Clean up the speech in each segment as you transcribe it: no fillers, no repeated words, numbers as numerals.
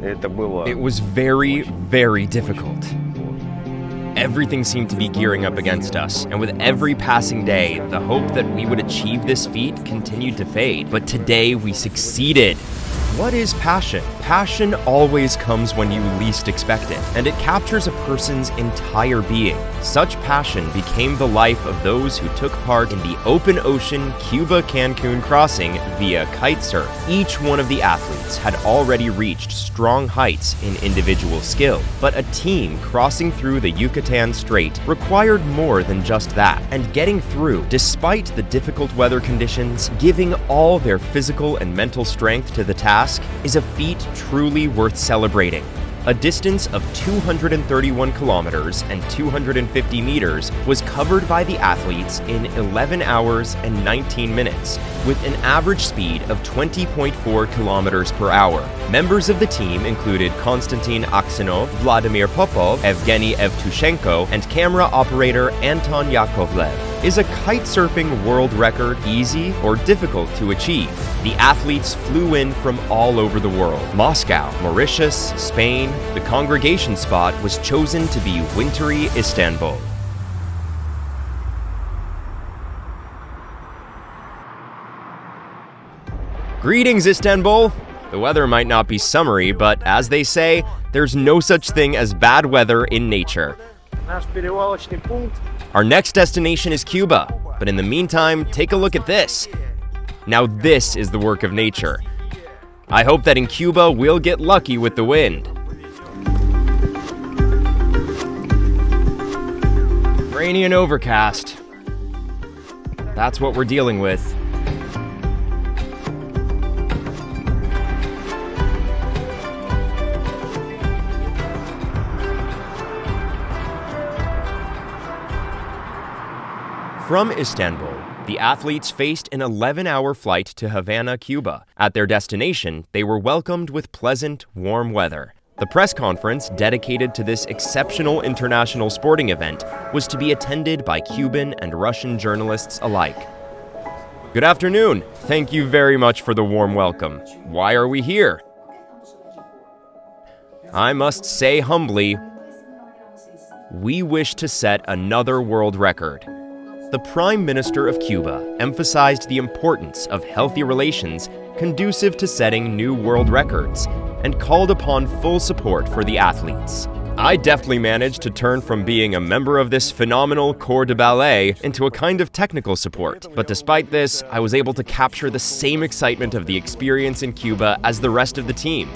It was very, very difficult. Everything seemed to be gearing up against us, and with every passing day, the hope that we would achieve this feat continued to fade. But today, we succeeded. What is passion? Passion always comes when you least expect it, and it captures a person's entire being. Such passion became the life of those who took part in the open ocean Cuba-Cancun crossing via kitesurf. Each one of the athletes had already reached strong heights in individual skill, but a team crossing through the Yucatan Strait required more than just that, and getting through, despite the difficult weather conditions, giving all their physical and mental strength to the task, is a feat truly worth celebrating. A distance of 231 kilometers and 250 meters was covered by the athletes in 11 hours and 19 minutes, with an average speed of 20.4 kilometers per hour. Members of the team included Konstantin Aksenov, Vladimir Popov, Evgeniy Evtushenko, and camera operator Anton Yakovlev. Is a kitesurfing world record easy or difficult to achieve? The athletes flew in from all over the world. Moscow, Mauritius, Spain. The congregation spot was chosen to be wintry Istanbul. Greetings, Istanbul! The weather might not be summery, but as they say, there's no such thing as bad weather in nature. Our next destination is Cuba, but in the meantime, take a look at this. Now this is the work of nature. I hope that in Cuba we'll get lucky with the wind. Rainy and overcast. That's what we're dealing with. From Istanbul, the athletes faced an 11-hour flight to Havana, Cuba. At their destination, they were welcomed with pleasant, warm weather. The press conference dedicated to this exceptional international sporting event was to be attended by Cuban and Russian journalists alike. Good afternoon. Thank you very much for the warm welcome. Why are we here? I must say humbly, we wish to set another world record. The Prime Minister of Cuba emphasized the importance of healthy relations conducive to setting new world records and called upon full support for the athletes. I deftly managed to turn from being a member of this phenomenal corps de ballet into a kind of technical support, but despite this, I was able to capture the same excitement of the experience in Cuba as the rest of the team.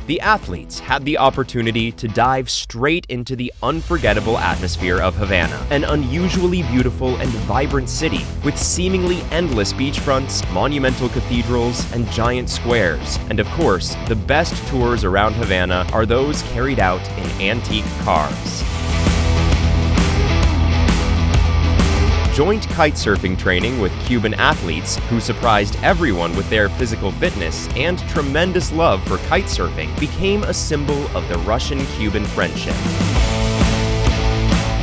The athletes had the opportunity to dive straight into the unforgettable atmosphere of Havana, an unusually beautiful and vibrant city with seemingly endless beachfronts, monumental cathedrals, and giant squares. And of course, the best tours around Havana are those carried out in antique cars. Joint kitesurfing training with Cuban athletes, who surprised everyone with their physical fitness and tremendous love for kitesurfing, became a symbol of the Russian-Cuban friendship.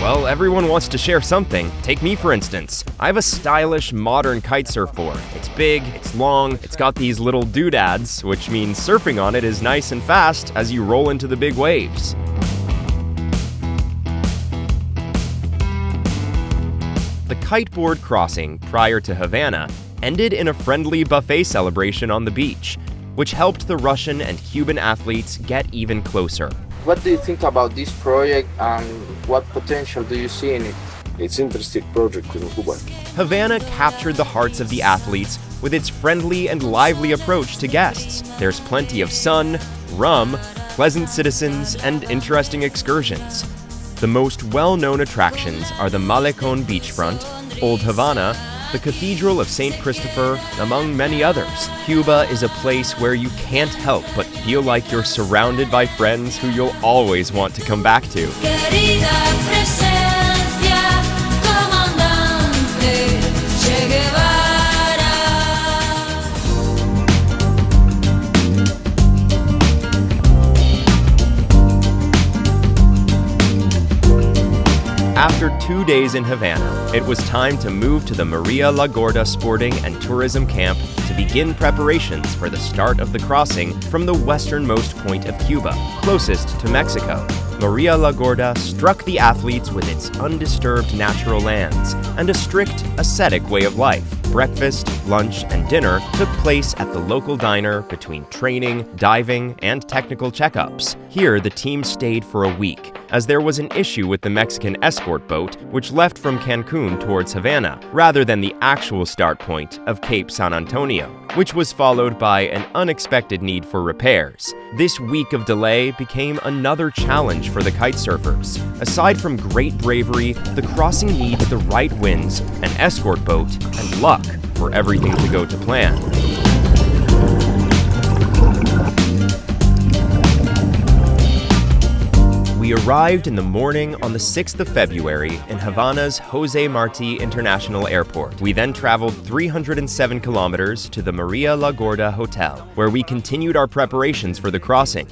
Well, everyone wants to share something. Take me, for instance. I have a stylish, modern kite surfboard. It's big, it's long, it's got these little doodads, which means surfing on it is nice and fast as you roll into the big waves. The kiteboard crossing prior to Havana ended in a friendly buffet celebration on the beach, which helped the Russian and Cuban athletes get even closer. What do you think about this project and what potential do you see in it? It's an interesting project in Cuba. Havana captured the hearts of the athletes with its friendly and lively approach to guests. There's plenty of sun, rum, pleasant citizens, and interesting excursions. The most well-known attractions are the Malecon beachfront, Old Havana, the Cathedral of St. Christopher, among many others. Cuba is a place where you can't help but feel like you're surrounded by friends who you'll always want to come back to. After 2 days in Havana, it was time to move to the Marina Gaviota Sporting and Tourism Camp to begin preparations for the start of the crossing from the westernmost point of Cuba, closest to Mexico. Marina Gaviota struck the athletes with its undisturbed natural lands and a strict, ascetic way of life. Breakfast, lunch, and dinner took place at the local diner between training, diving, and technical checkups. Here, the team stayed for a week, as there was an issue with the Mexican escort boat, which left from Cancun towards Havana, rather than the actual start point of Cape San Antonio, which was followed by an unexpected need for repairs. This week of delay became another challenge for the kitesurfers. Aside from great bravery, the crossing needs the right winds, an escort boat, and luck for everything to go to plan. We arrived in the morning on the 6th of February in Havana's Jose Marti International Airport. We then traveled 307 kilometers to the Marina Gaviota Hotel, where we continued our preparations for the crossing.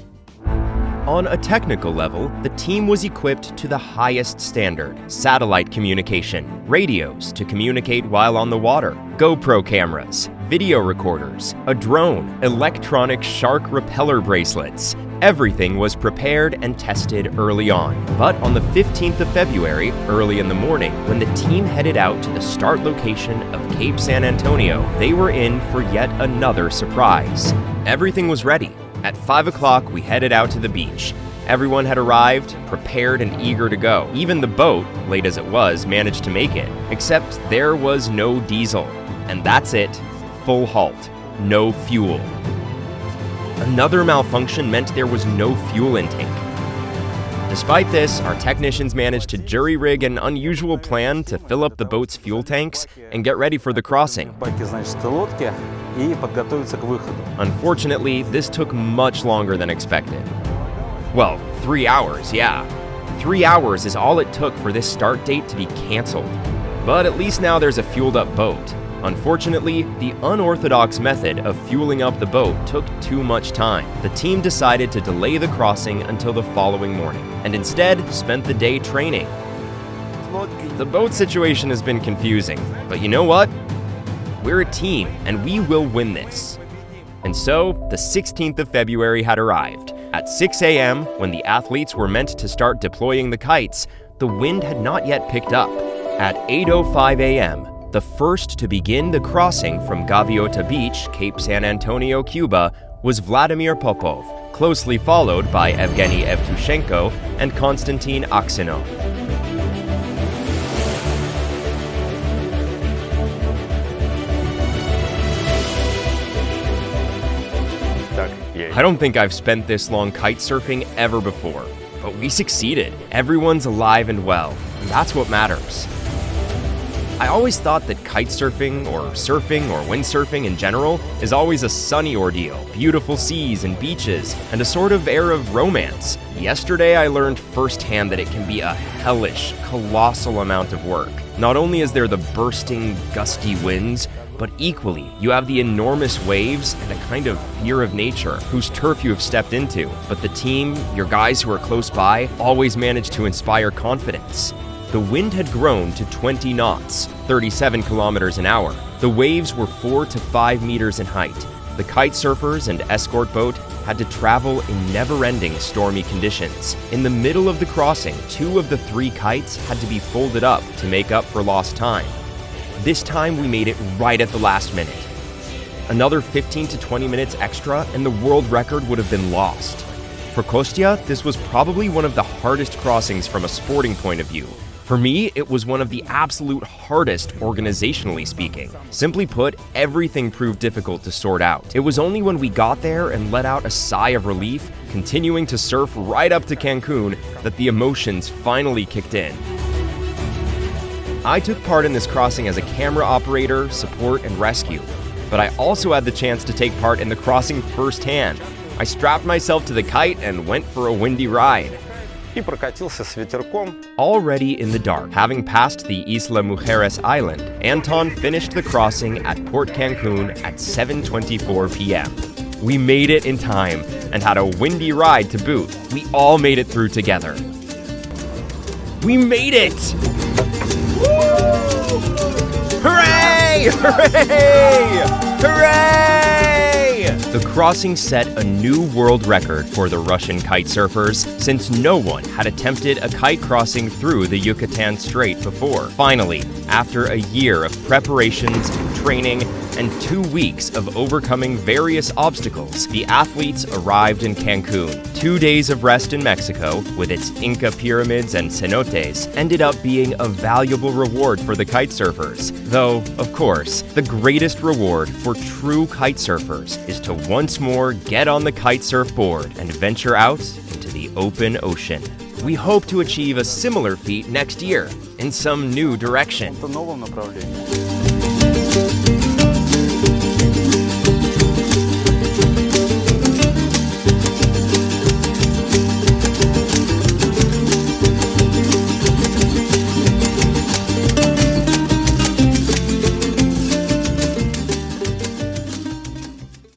On a technical level, the team was equipped to the highest standard: satellite communication, radios to communicate while on the water, GoPro cameras, video recorders, a drone, electronic shark repeller bracelets. Everything was prepared and tested early on. But on the 15th of February, early in the morning, when the team headed out to the start location of Cape San Antonio, they were in for yet another surprise. Everything was ready. At 5 o'clock, we headed out to the beach. Everyone had arrived, prepared and eager to go. Even the boat, late as it was, managed to make it. Except there was no diesel. And that's it. Full halt. No fuel. Another malfunction meant there was no fuel intake. Despite this, our technicians managed to jury-rig an unusual plan to fill up the boat's fuel tanks and get ready for the crossing. Unfortunately, this took much longer than expected. Well, 3 hours, yeah. 3 hours is all it took for this start date to be canceled. But at least now there's a fueled-up boat. Unfortunately, the unorthodox method of fueling up the boat took too much time. The team decided to delay the crossing until the following morning, and instead spent the day training. The boat situation has been confusing, but you know what? We're a team, and we will win this. And so, the 16th of February had arrived. At 6 a.m., when the athletes were meant to start deploying the kites, the wind had not yet picked up. At 8:05 a.m., the first to begin the crossing from Gaviota Beach, Cape San Antonio, Cuba, was Vladimir Popov, closely followed by Evgenii Evtushenko and Konstantin Aksenov. I don't think I've spent this long kite surfing ever before, but we succeeded. Everyone's alive and well, and that's what matters. I always thought that kite surfing or windsurfing in general is always a sunny ordeal, beautiful seas and beaches, and a sort of air of romance. Yesterday I learned firsthand that it can be a hellish, colossal amount of work. Not only is there the bursting, gusty winds, but equally, you have the enormous waves and a kind of fear of nature, whose turf you have stepped into. But the team, your guys who are close by, always manage to inspire confidence. The wind had grown to 20 knots, 37 kilometers an hour. The waves were 4 to 5 meters in height. The kite surfers and escort boat had to travel in never-ending stormy conditions. In the middle of the crossing, 2 of the 3 kites had to be folded up to make up for lost time. This time we made it right at the last minute. Another 15 to 20 minutes extra and the world record would have been lost. For Kostya, this was probably one of the hardest crossings from a sporting point of view. For me, it was one of the absolute hardest organizationally speaking. Simply put, everything proved difficult to sort out. It was only when we got there and let out a sigh of relief, continuing to surf right up to Cancun, that the emotions finally kicked in. I took part in this crossing as a camera operator, support, and rescue, but I also had the chance to take part in the crossing firsthand. I strapped myself to the kite and went for a windy ride. Already in the dark, having passed the Isla Mujeres island, Anton finished the crossing at Port Cancun at 7:24 p.m. We made it in time and had a windy ride to boot. We all made it through together. We made it! Hooray! Hooray! Hooray! The crossing set a new world record for the Russian kite surfers, since no one had attempted a kite crossing through the Yucatan Strait before. Finally, after a year of preparations, training, and 2 weeks of overcoming various obstacles, the athletes arrived in Cancun. 2 days of rest in Mexico, with its Inca pyramids and cenotes, ended up being a valuable reward for the kite surfers. Though, of course, the greatest reward for true kite surfers is to once more get on the kite surfboard and venture out into the open ocean. We hope to achieve a similar feat next year, in some new direction. В новом направлении.